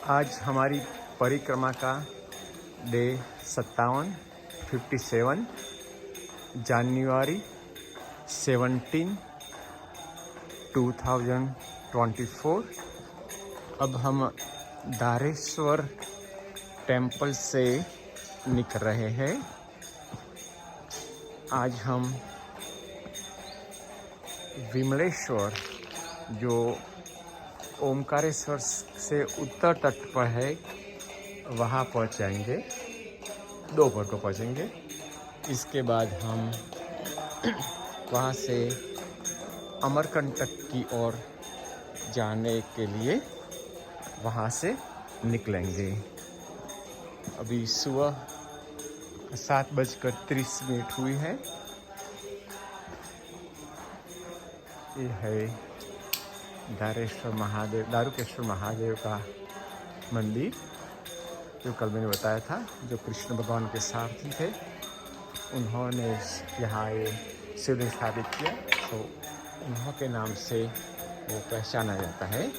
आज हमारी परिक्रमा का डे 57 जनवरी 17 2024। अब हम दारेश्वर टेम्पल से निकल रहे हैं। आज हम विमलेश्वर जो ओमकारेश्वर से उत्तर तट पर है वहाँ पहुँचाएंगे, दोपहर को पहुँचेंगे। इसके बाद हम वहाँ से अमरकंटक की ओर जाने के लिए वहाँ से निकलेंगे। अभी सुबह 7:30 हुई है। ये है दारुकेश्वर महादेव का मंदिर जो कल मैंने बताया था, जो कृष्ण भगवान के सारथी थे। उन्होंने यहाँ ये शिवलिंग स्थापित किया, तो उन्हों के नाम से वो पहचाना जाता है।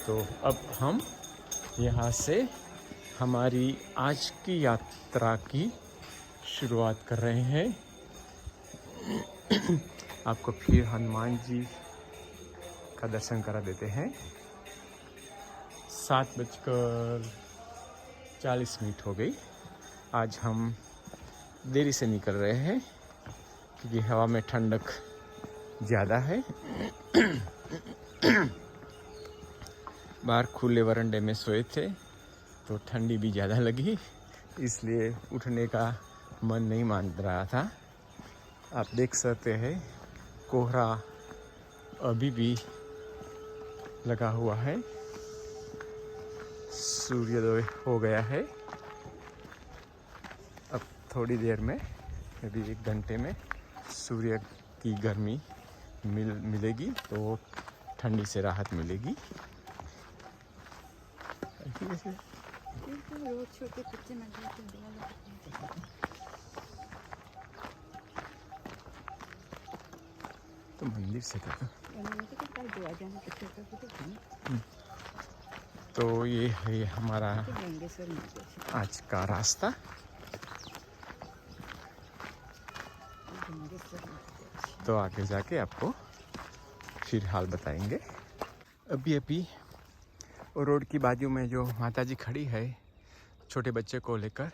तो अब हम यहाँ से हमारी आज की यात्रा की शुरुआत कर रहे हैं। आपको फिर हनुमान जी का दर्शन करा देते हैं। 7:40 हो गई। आज हम देरी से निकल रहे हैं क्योंकि हवा में ठंडक ज़्यादा है। बाहर खुले वरांडे में सोए थे तो ठंडी भी ज़्यादा लगी, इसलिए उठने का मन नहीं मान रहा था। आप देख सकते हैं कोहरा अभी भी लगा हुआ है। सूर्योदय हो गया है। अब थोड़ी देर में, अभी 1 घंटे में सूर्य की गर्मी मिलेगी तो ठंडी से राहत मिलेगी। तो मंदिर से तो ये है हमारा आज का रास्ता। तो आगे जाके आपको फिर हाल बताएंगे। अभी रोड की बाजू में जो माताजी खड़ी है छोटे बच्चे को लेकर,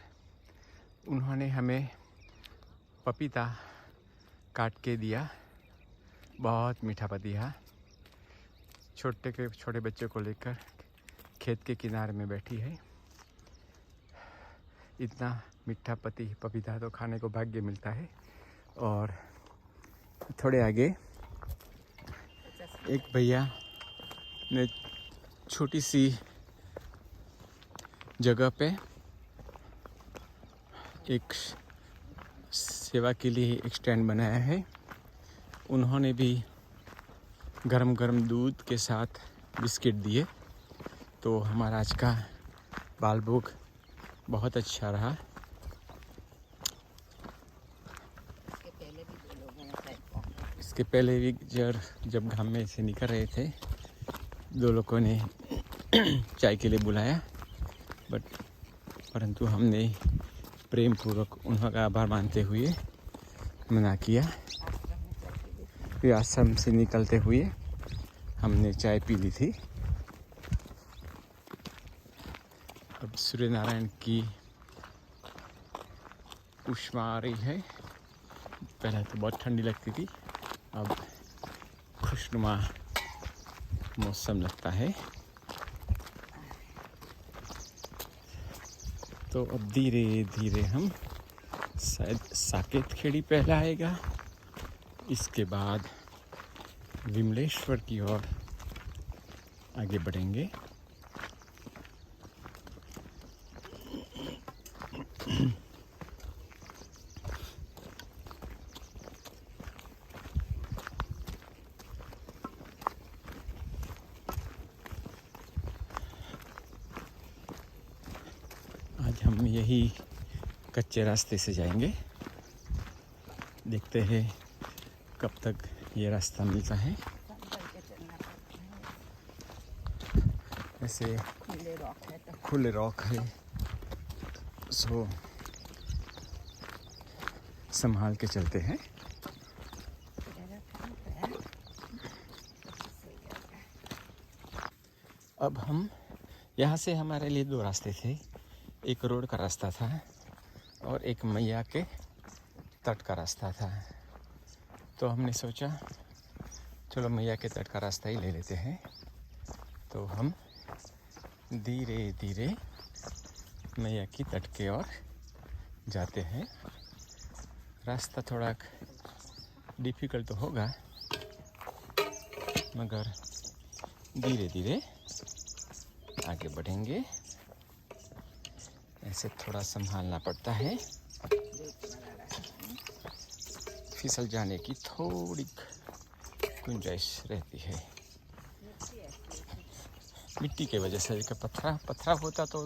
उन्होंने हमें पपीता काट के दिया। बहुत मीठा पपीता। छोटे बच्चे को लेकर खेत के किनारे में बैठी है। इतना मीठा पपीता तो खाने को भाग्य मिलता है। और थोड़े आगे एक भैया ने छोटी सी जगह पे एक सेवा के लिए एक स्टैंड बनाया है। उन्होंने भी गरम गरम दूध के साथ बिस्किट दिए। तो हमारा आज का बाल भोग बहुत अच्छा रहा। इसके पहले भी जब घाम में से निकल रहे थे, 2 लोगों ने चाय के लिए बुलाया, परंतु हमने प्रेम पूर्वक उनका आभार मानते हुए मना किया। फिर आश्रम से निकलते हुए हमने चाय पी ली थी। अब सूर्य नारायण की उष्मा आ रही है। पहले तो बहुत ठंडी लगती थी, अब खुशनुमा मौसम लगता है। तो अब धीरे धीरे हम शायद साकेत खेड़ी पहला आएगा, इसके बाद विमलेश्वर की ओर आगे बढ़ेंगे। आज हम यही कच्चे रास्ते से जाएंगे। देखते हैं कब तक ये रास्ता मिलता है। ऐसे खुले रॉक है, सो संभाल के चलते हैं। अब हम यहाँ से, हमारे लिए दो रास्ते थे, एक रोड का रास्ता था और एक मैया के तट का रास्ता था। तो हमने सोचा चलो मैया के तट का रास्ता ही ले लेते हैं। तो हम धीरे धीरे मैया की तट के ओर जाते हैं। रास्ता थोड़ा डिफ़िकल्ट तो होगा, मगर धीरे धीरे आगे बढ़ेंगे। ऐसे थोड़ा संभालना पड़ता है, फिसल जाने की थोड़ी गुंजाइश रहती है। मिट्टी के वजह से, पत्थरा होता तो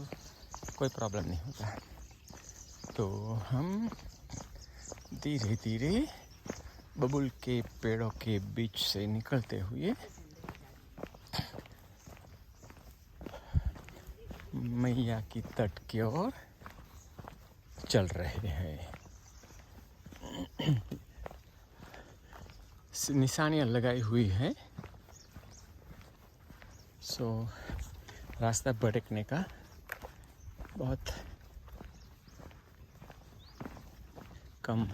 कोई प्रॉब्लम नहीं होता। तो हम धीरे धीरे बबुल के पेड़ों के बीच से निकलते हुए मैया की तट की ओर चल रहे हैं। निशानियाँ लगाई हुई है, सो रास्ता भटकने का बहुत कम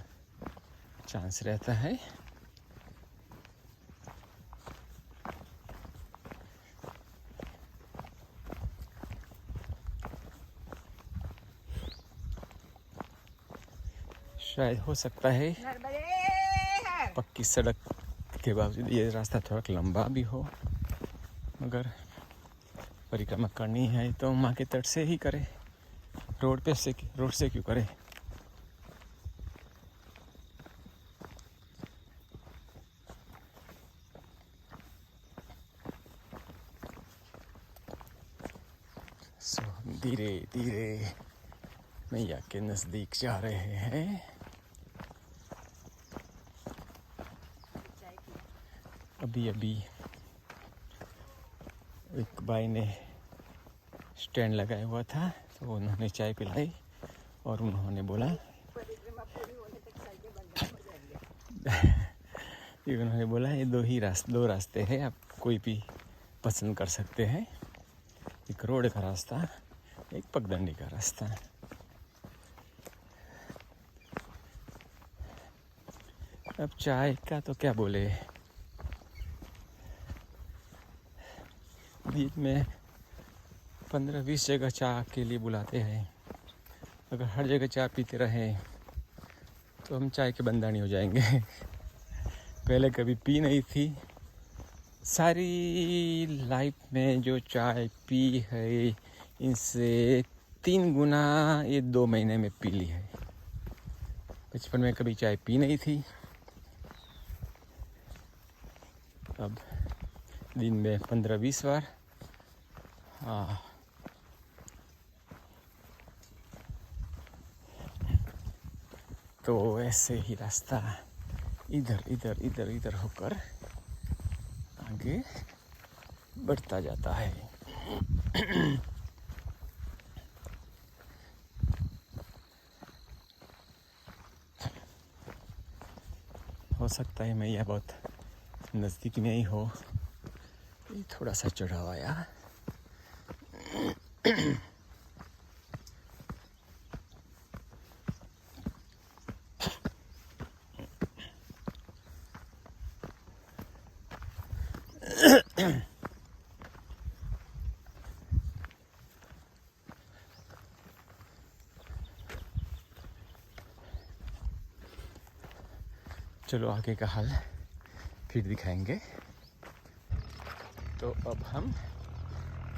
चांस रहता है। शायद हो सकता है पक्की सड़क के बावजूद ये रास्ता थोड़ा लंबा भी हो, मगर परिक्रमा करनी है तो माँ के तट से ही करें, रोड से क्यों करें। सो धीरे धीरे मैया के नज़दीक जा रहे हैं। अभी एक भाई ने स्टैंड लगाया हुआ था, तो उन्होंने चाय पिलाई और उन्होंने बोला ये दो रास्ते हैं, आप कोई भी पसंद कर सकते हैं, एक रोड का रास्ता, एक पगडंडी का रास्ता। अब चाय का तो क्या बोले, दिन में 15-20 जगह चाय के लिए बुलाते हैं। अगर हर जगह चाय पीते रहें तो हम चाय के बंदानी हो जाएंगे। पहले कभी पी नहीं थी, सारी लाइफ में जो चाय पी है इनसे 3 गुना ये 2 महीने में पी ली है। बचपन में कभी चाय पी नहीं थी, अब दिन में 15-20 बार। तो ऐसे ही रास्ता इधर होकर आगे बढ़ता जाता है। हो सकता है मैया बहुत नज़दीक में ही हो, थोड़ा सा चढ़ाव आया। चलो आगे का हाल फिर दिखाएंगे। तो अब हम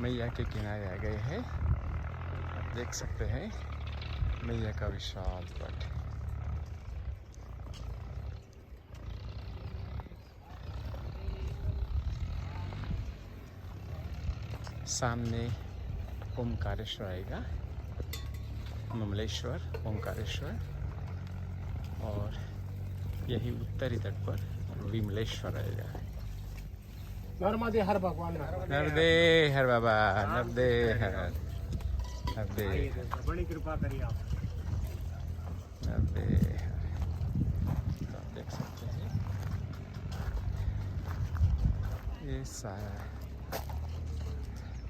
मैया के किनारे आ गए हैं। आप देख सकते हैं मैया का विशाल तट। सामने ओमकारेश्वर आएगा, ममलेश्वर, ओमकारेश्वर, और यही उत्तरी तट पर विमलेश्वर आएगा। नर्मदे हर भगवान नर्मदे हर बाबा, नर्मदे हर, नर्मदे बड़ी कृपा करिए आप। नर्मदे हर। तो आप देख सकते हैं ये सारा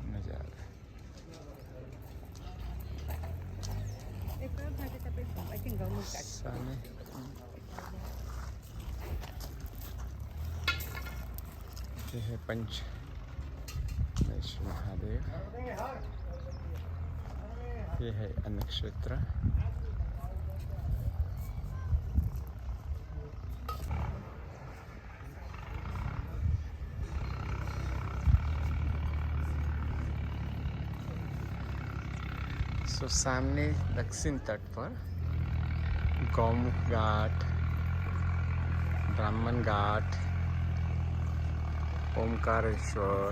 नज़ारा। सामने ये है पंचमेश्वर महादेव, ये है अन्न क्षेत्र। सामने दक्षिण तट पर गौमुख घाट, ब्राह्मण घाट, ओमकारेश्वर,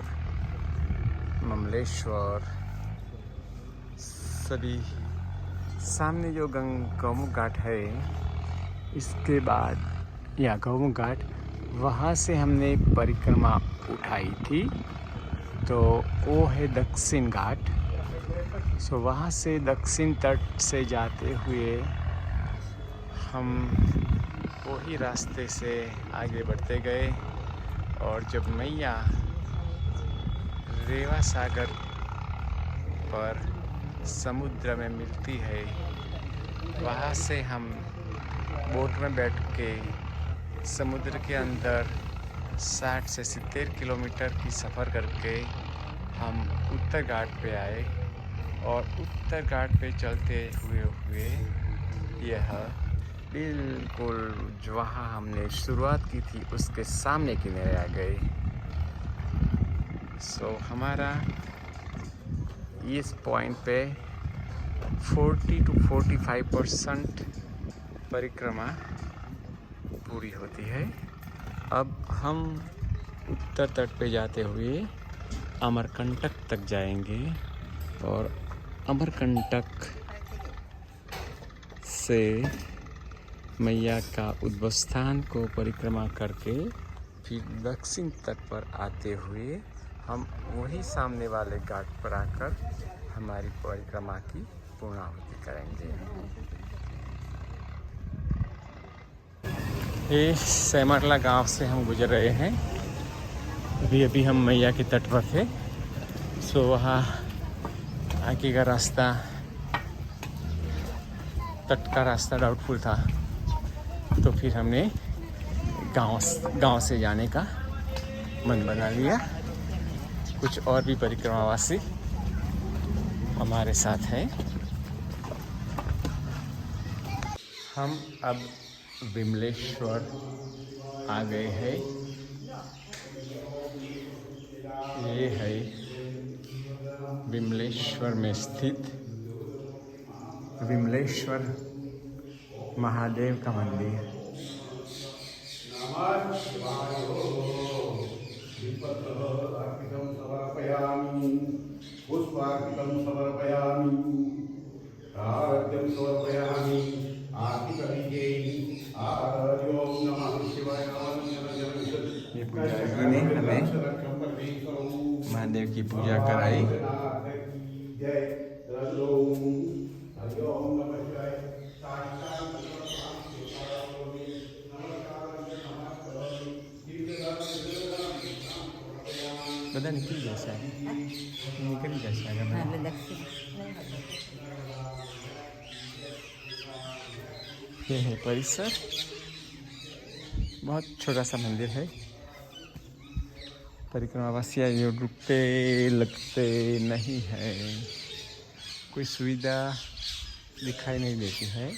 ममलेश्वर, सभी सामने जो गौमुख घाट है, इसके बाद या गौमुख घाट, वहाँ से हमने परिक्रमा उठाई थी, तो वो है दक्षिण घाट। वहाँ से दक्षिण तट से जाते हुए हम वही रास्ते से आगे बढ़ते गए, और जब मैया रेवा सागर पर समुद्र में मिलती है, वहाँ से हम बोट में बैठ के समुद्र के अंदर 60 से 70 किलोमीटर की सफ़र करके हम उत्तर घाट पे आए, और उत्तर घाट पे चलते हुए यह बिल्कुल जहाँ हमने शुरुआत की थी उसके सामने किनारे आ गए। हमारा इस पॉइंट पे 40 to 45% परिक्रमा पूरी होती है। अब हम उत्तर तट पे जाते हुए अमरकंटक तक जाएंगे, और अमरकंटक से मैया का उद्भव स्थान को परिक्रमा करके फिर दक्षिण तट पर आते हुए हम वही सामने वाले घाट पर आकर हमारी परिक्रमा की पूर्णाहुति करेंगे। ये सेमरला गांव से हम गुजर रहे हैं। अभी हम मैया के तट पर थे, वहाँ आगे का रास्ता, तट का रास्ता डाउटफुल था, तो फिर हमने गांव से जाने का मन बना लिया। कुछ और भी परिक्रमावासी हमारे साथ हैं। हम अब विमलेश्वर आ गए हैं। ये है विमलेश्वर में स्थित विमलेश्वर महादेव का मंदिर। पुष्पार्पितं समर्पयामि, आरत्यं समर्पयामि, आरती करिए। हरि ओम नमः शिवाय। ये पुजारी ने हमें महादेव की पूजा कराई। बता निकल जैसा है, निकल जैसा है। ये है परिसर, बहुत छोटा सा मंदिर है। परिक्रमावासी जो रुकते लगते नहीं है, कोई सुविधा दिखाई नहीं देती है।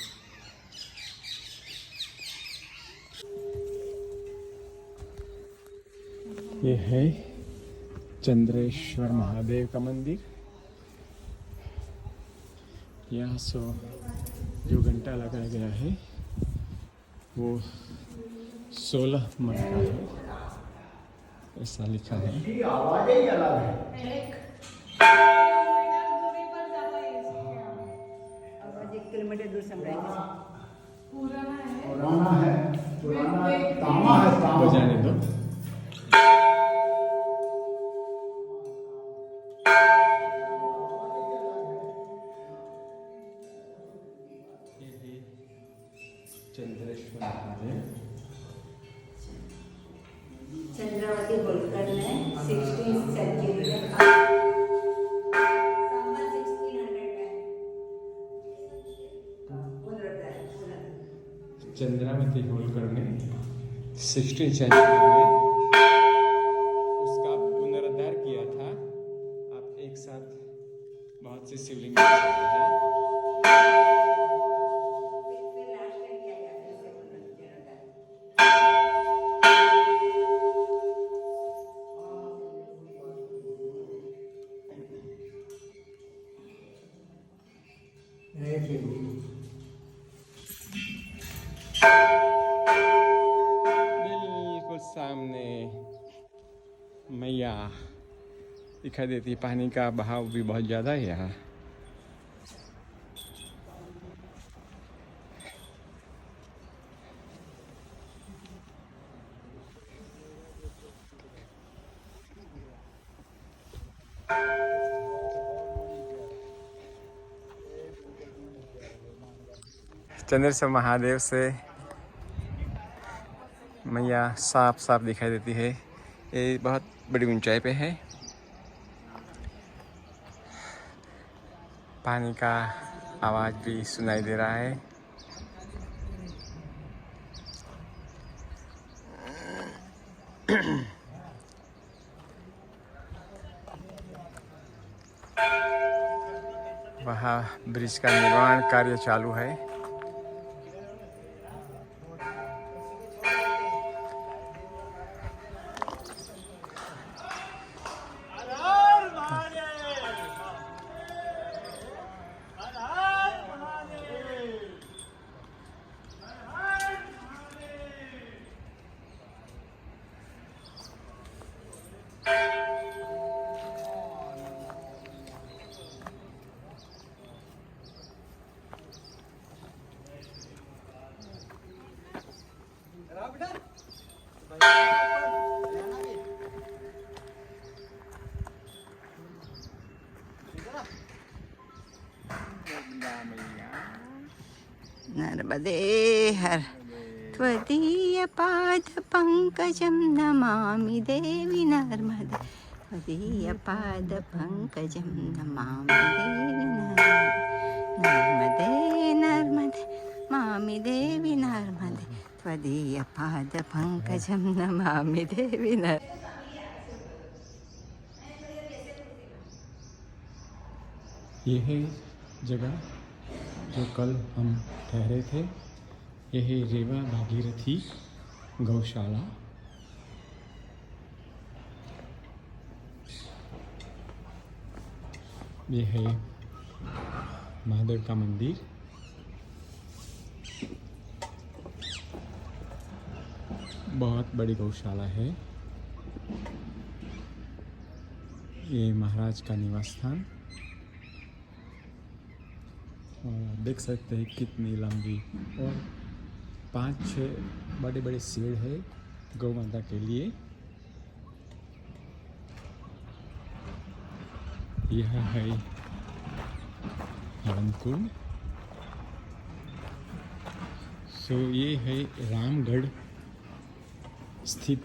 ये है चंद्रेश्वर महादेव का मंदिर। यहाँ जो घंटा लगाया गया है वो 16 मन का है, ऐसा लिखा है। आवाज ही अलग है। अब 1 किलोमीटर दूर से पुराना है, तामा है, तामा। बजाने दो। चंद्रावती होलकर ने 16th सेंचुरी में उसका पुनरुद्धार किया था। आप एक साथ बहुत से शिवलिंग देख सकते हैं। फिर लास्ट में किया जाता है इससे पुनरुद्धार। बिल्कुल सामने मैया दिखाई देती है। पानी का बहाव भी बहुत ज़्यादा है यहाँ। चंद्रेश्वर महादेव से मैया साफ साफ दिखाई देती है। ये बहुत बड़ी ऊंचाई पे है। पानी का आवाज़ भी सुनाई दे रहा है। वहाँ ब्रिज का निर्माण कार्य चालू है। नर्मदे हर त्वदीयपादपङ्कजं नमामि देवि नर्मदे। त्वदीयपादपङ्कजं नमामि देवि नर्मदे। मामि देवि नर्मदे। त्वदीयपादपङ्कजं नमामि देवि नर्मदे। ये है जगह जो कल हम ठहरे थे। यह है रेवा भागीरथी गौशाला। ये है महादेव का मंदिर। बहुत बड़ी गौशाला है। ये महाराज का निवास स्थान। और देख सकते हैं कितनी लंबी और 5-6 बड़े बड़े शेड है गौ माता के लिए। यह है हवन कुंड। सो ये है रामगढ़ स्थित